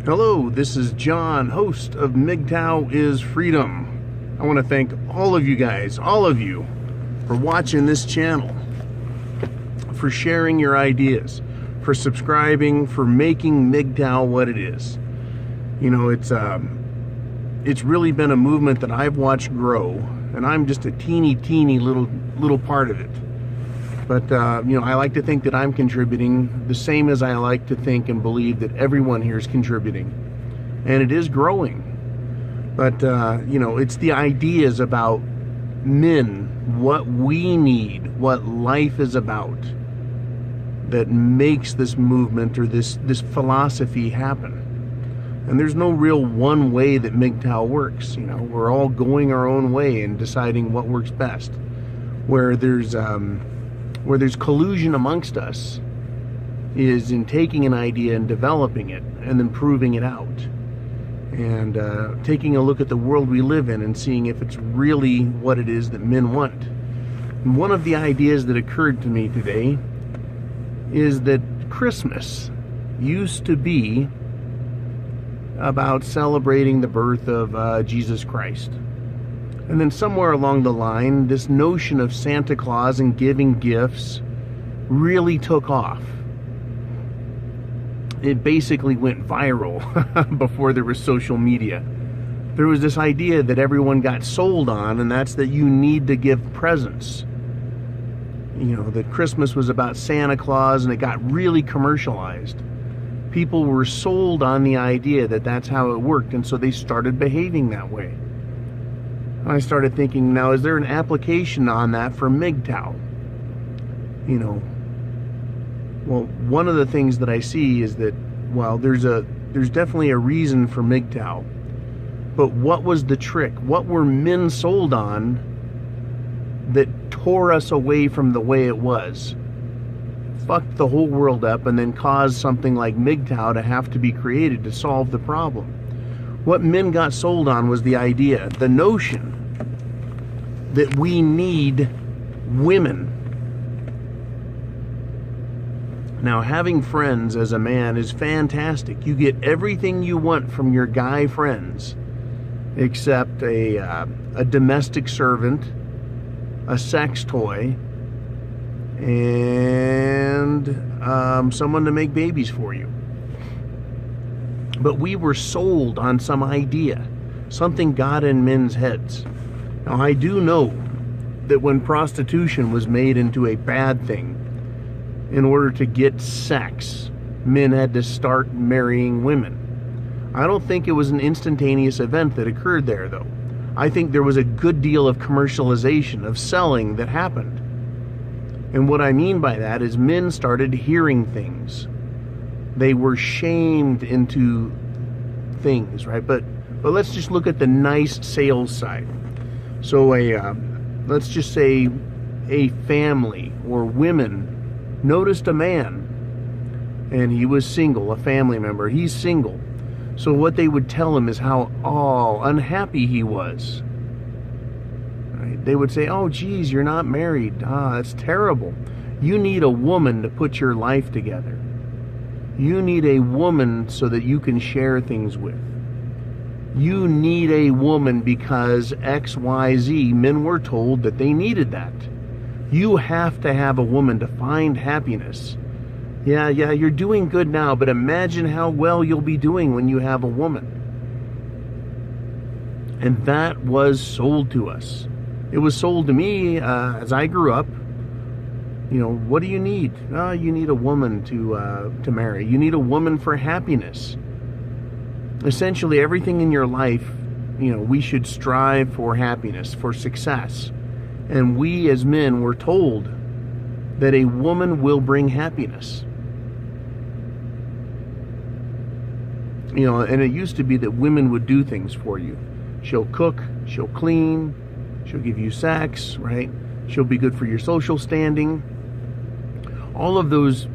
Hello, this is John, host of MGTOW is Freedom. I want to thank all of you guys, all of you, for watching this channel, for sharing your ideas, for subscribing, for making MGTOW what it is. You know, it's really been a movement that I've watched grow, and I'm just a teeny little part of it. But, you know, I like to think that I'm contributing the same as I like to think and believe that everyone here is contributing. And it is growing. But, you know, it's the ideas about men, what we need, what life is about, that makes this movement or this philosophy happen. And there's no real one way that MGTOW works. You know, we're all going our own way and deciding what works best. Where there's collusion amongst us is in taking an idea and developing it and then proving it out, and taking a look at the world we live in and seeing if it's really what it is that men want. And one of the ideas that occurred to me today is that Christmas used to be about celebrating the birth of Jesus Christ. And then somewhere along the line, this notion of Santa Claus and giving gifts really took off. It basically went viral before there was social media. There was this idea that everyone got sold on, and that's that you need to give presents. You know, that Christmas was about Santa Claus, and it got really commercialized. People were sold on the idea that that's how it worked, and so they started behaving that way. I started thinking, now, is there an application on that for MGTOW? You know, well, one of the things that I see is that, well, there's definitely a reason for MGTOW. But what was the trick? What were men sold on that tore us away from the way it was? Fucked the whole world up and then caused something like MGTOW to have to be created to solve the problem. What men got sold on was the idea, the notion that we need women. Now, having friends as a man is fantastic. You get everything you want from your guy friends, except a domestic servant, a sex toy, and someone to make babies for you. But we were sold on some idea. Something got in men's heads. Now, I do know that when prostitution was made into a bad thing, in order to get sex, men had to start marrying women. I don't think it was an instantaneous event that occurred there, though. I think there was a good deal of commercialization, of selling that happened. And what I mean by that is men started hearing things. They were shamed into things, right? But let's just look at the nice sales side. So let's just say a family or women noticed a man and he was single, a family member, he's single. So what they would tell him is how unhappy he was. Right? They would say, oh geez, you're not married. That's terrible. You need a woman to put your life together. You need a woman so that you can share things with. You need a woman because X, Y, Z. Men were told that they needed that. You have to have a woman to find happiness. Yeah, you're doing good now, but imagine how well you'll be doing when you have a woman. And that was sold to us. It was sold to me as I grew up. You know, what do you need? You need a woman to marry. You need a woman for happiness. Essentially, everything in your life, you know, we should strive for happiness, for success. And we as men were told that a woman will bring happiness. You know, and it used to be that women would do things for you. She'll cook, she'll clean, she'll give you sex, right? She'll be good for your social standing. All of those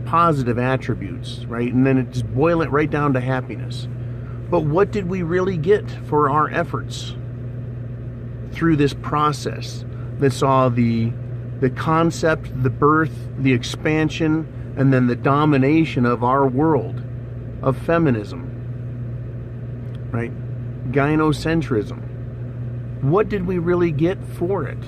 positive attributes, right? And then it just boil it right down to happiness. But what did we really get for our efforts through this process that saw the concept, the birth, the expansion, and then the domination of our world of feminism? right? Gynocentrism. What did we really get for it?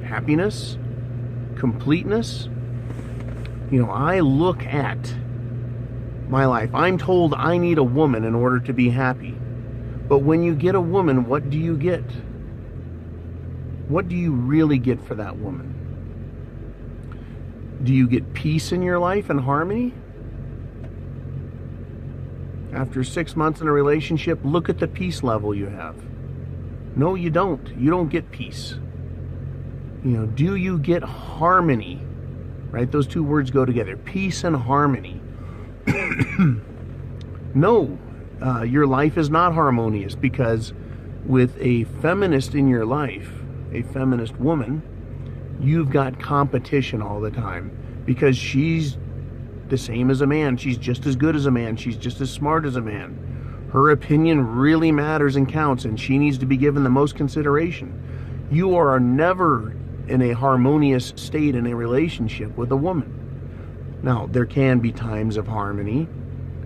Happiness? Completeness? You know, I look at my life. I'm told I need a woman in order to be happy. But when you get a woman, what do you get? What do you really get for that woman? Do you get peace in your life and harmony? After 6 months in a relationship, look at the peace level you have. No, you don't. You don't get peace. You know, do you get harmony? Right? Those two words go together. Peace and harmony. No, your life is not harmonious, because with a feminist in your life, a feminist woman, you've got competition all the time, because she's the same as a man. She's just as good as a man. She's just as smart as a man. Her opinion really matters and counts, and she needs to be given the most consideration. You are never in a harmonious state in a relationship with a woman. Now, there can be times of harmony.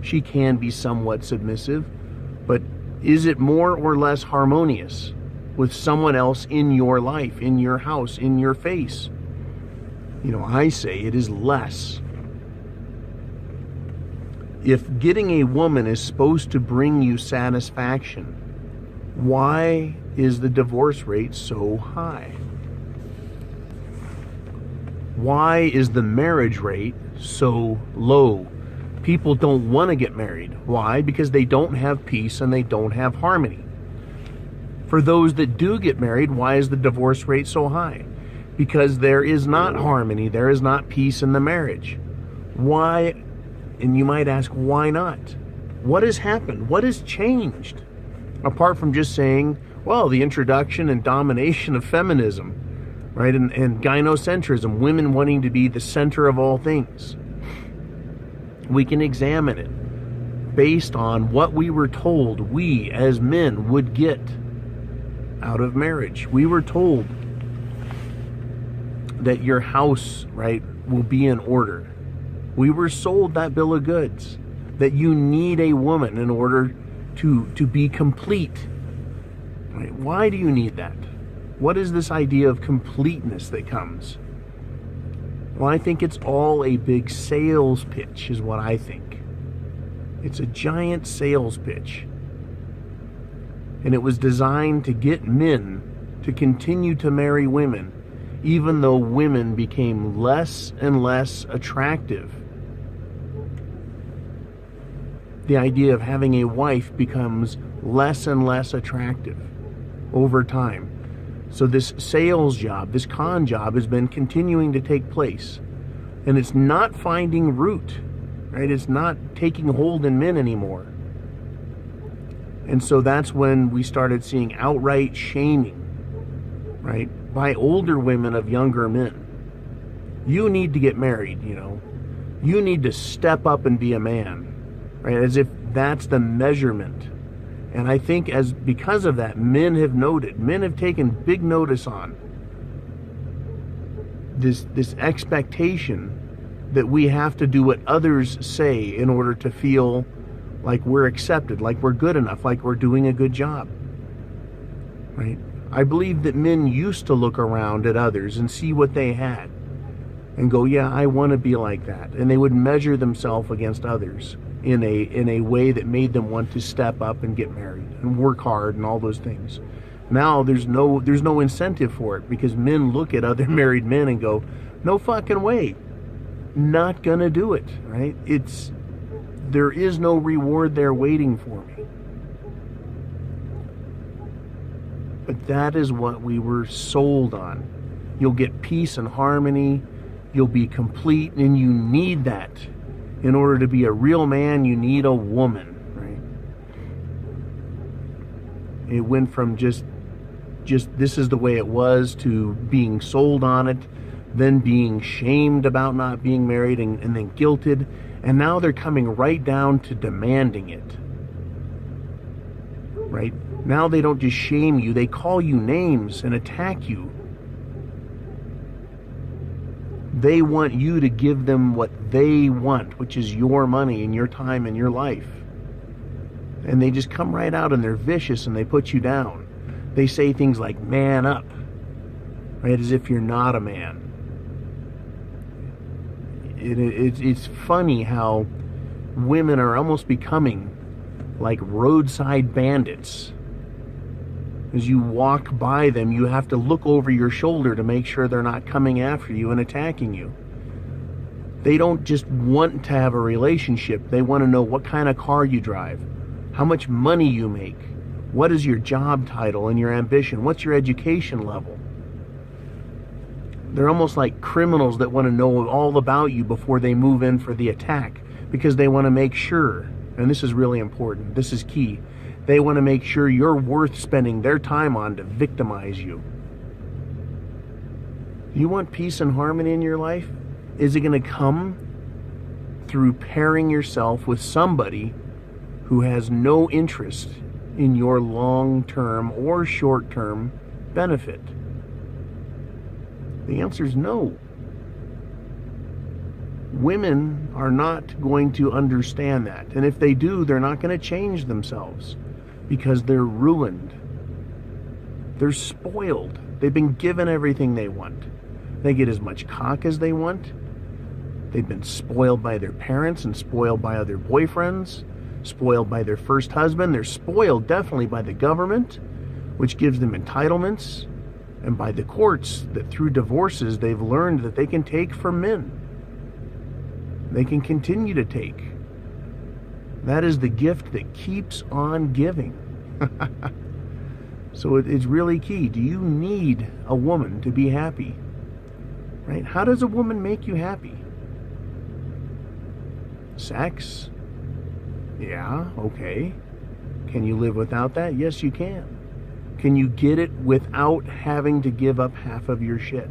She can be somewhat submissive, but is it more or less harmonious with someone else in your life, in your house, in your face? You know, I say it is less. If getting a woman is supposed to bring you satisfaction, why is the divorce rate so high? Why is the marriage rate so low? People don't want to get married. Why? Because they don't have peace and they don't have harmony. For those that do get married, why is the divorce rate so high? Because there is not harmony, there is not peace in the marriage. Why? And you might ask, why not? What has happened? What has changed? Apart from just saying, well, the introduction and domination of feminism, right? And gynocentrism, women wanting to be the center of all things. We can examine it based on what we were told we as men would get out of marriage. We were told that your house, right, will be in order. We were sold that bill of goods, that you need a woman in order to be complete. Right? Why do you need that? What is this idea of completeness that comes? Well, I think it's all a big sales pitch, is what I think. It's a giant sales pitch. And it was designed to get men to continue to marry women, even though women became less and less attractive. The idea of having a wife becomes less and less attractive over time. So this sales job, this con job, has been continuing to take place. And it's not finding root, right? It's not taking hold in men anymore. And so that's when we started seeing outright shaming, right? By older women of younger men. You need to get married, you know. You need to step up and be a man, right? As if that's the measurement. And I think because of that, men have taken big notice on this expectation that we have to do what others say in order to feel like we're accepted, like we're good enough, like we're doing a good job, right? I believe that men used to look around at others and see what they had and go, yeah, I want to be like that. And they would measure themselves against others in a way that made them want to step up and get married and work hard and all those things. Now there's no incentive for it, because men look at other married men and go, no fucking way, not gonna do it, right? There is no reward there waiting for me. But that is what we were sold on. You'll get peace and harmony, you'll be complete, and you need that. In order to be a real man, you need a woman, right? It went from just this is the way it was, to being sold on it, then being shamed about not being married, and then guilted, and now they're coming right down to demanding it, right? Now they don't just shame you, they call you names and attack you. They want you to give them what they want, which is your money and your time and your life. And they just come right out and they're vicious and they put you down. They say things like, man up, right? As if you're not a man. It's funny how women are almost becoming like roadside bandits. As you walk by them, you have to look over your shoulder to make sure they're not coming after you and attacking you. They don't just want to have a relationship. They want to know what kind of car you drive, how much money you make, what is your job title and your ambition, what's your education level. They're almost like criminals that want to know all about you before they move in for the attack, because they want to make sure, and this is really important, this is key, they want to make sure you're worth spending their time on to victimize you. You want peace and harmony in your life? Is it going to come through pairing yourself with somebody who has no interest in your long-term or short-term benefit? The answer is no. Women are not going to understand that. And if they do, they're not going to change themselves because they're ruined. They're spoiled. They've been given everything they want. They get as much cock as they want. They've been spoiled by their parents and spoiled by other boyfriends, spoiled by their first husband. They're spoiled definitely by the government, which gives them entitlements, and by the courts that through divorces they've learned that they can take from men. They can continue to take. That is the gift that keeps on giving. So it's really key. Do you need a woman to be happy? Right? How does a woman make you happy? Sex? Yeah, okay. Can you live without that? Yes, you can. Can you get it without having to give up half of your shit?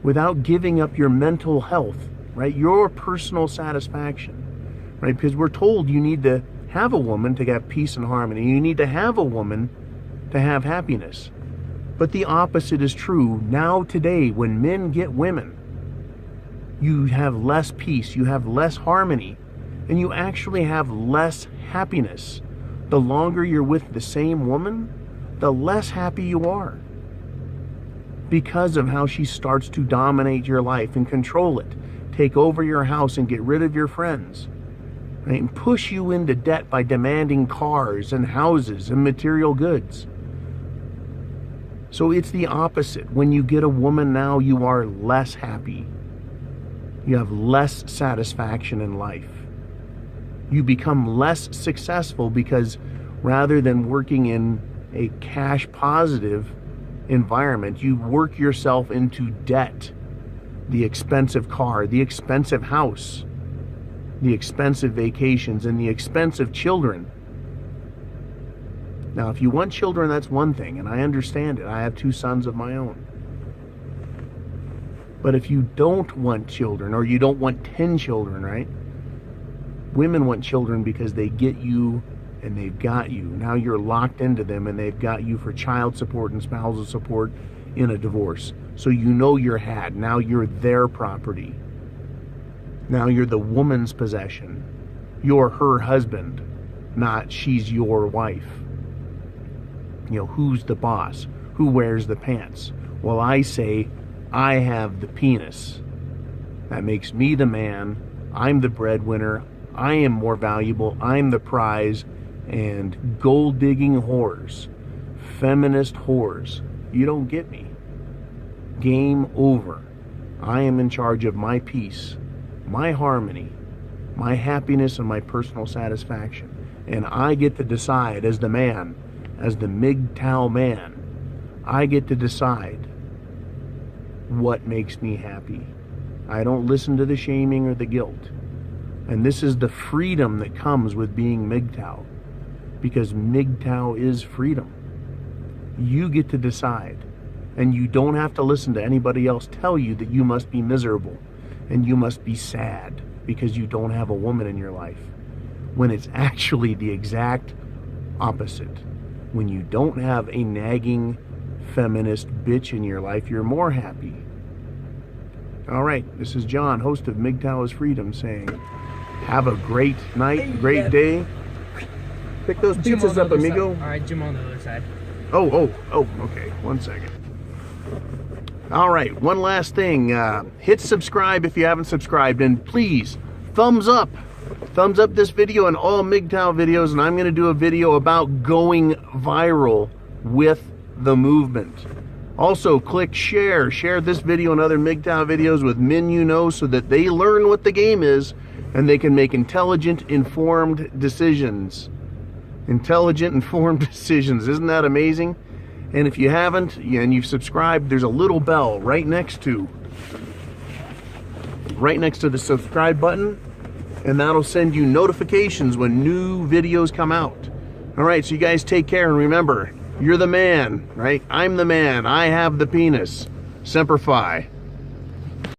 Without giving up your mental health, right? Your personal satisfaction, right? Because we're told you need to have a woman to have peace and harmony. You need to have a woman to have happiness. But the opposite is true now today. When men get women, you have less peace, you have less harmony, and you actually have less happiness. The longer you're with the same woman, the less happy you are, because of how she starts to dominate your life and control it, take over your house and get rid of your friends, right? And push you into debt by demanding cars and houses and material goods. So it's the opposite. When you get a woman now, you are less happy. You have less satisfaction in life. You become less successful because rather than working in a cash positive environment, you work yourself into debt. The expensive car, the expensive house, the expensive vacations, and the expensive children. Now, if you want children, that's one thing, and I understand it. I have 2 sons of my own. But if you don't want children, or you don't want 10 children, right? Women want children because they get you and they've got you. Now you're locked into them and they've got you for child support and spousal support in a divorce. So you know you're had. Now you're their property. Now you're the woman's possession. You're her husband, not she's your wife. You know, who's the boss? Who wears the pants? Well, I say, I have the penis. That makes me the man. I'm the breadwinner. I am more valuable. I'm the prize. And gold-digging whores, feminist whores, you don't get me. Game over. I am in charge of my peace, my harmony, my happiness, and my personal satisfaction. And I get to decide as the man, as the MGTOW man, I get to decide what makes me happy. I don't listen to the shaming or the guilt. And this is the freedom that comes with being MGTOW. Because MGTOW is freedom. You get to decide. And you don't have to listen to anybody else tell you that you must be miserable and you must be sad because you don't have a woman in your life. When it's actually the exact opposite. When you don't have a nagging feminist bitch in your life, you're more happy. All right, this is John, host of MGTOW is Freedom, saying have a great night, great day. Pick those Jim pizzas on the up, other amigo. side. All right, Jim on the other side. Oh, okay. 1 second. All right, one last thing. Hit subscribe if you haven't subscribed, and please, thumbs up. Thumbs up this video and all MGTOW videos, and I'm going to do a video about going viral with the movement. Also, click share. Share this video and other MGTOW videos with men you know so that they learn what the game is and they can make intelligent, informed decisions. Intelligent, informed decisions. Isn't that amazing? And if you haven't and you've subscribed, there's a little bell right next to the subscribe button, and that'll send you notifications when new videos come out. All right, so you guys take care, and remember, you're the man, right? I'm the man. I have the penis. Semper Fi.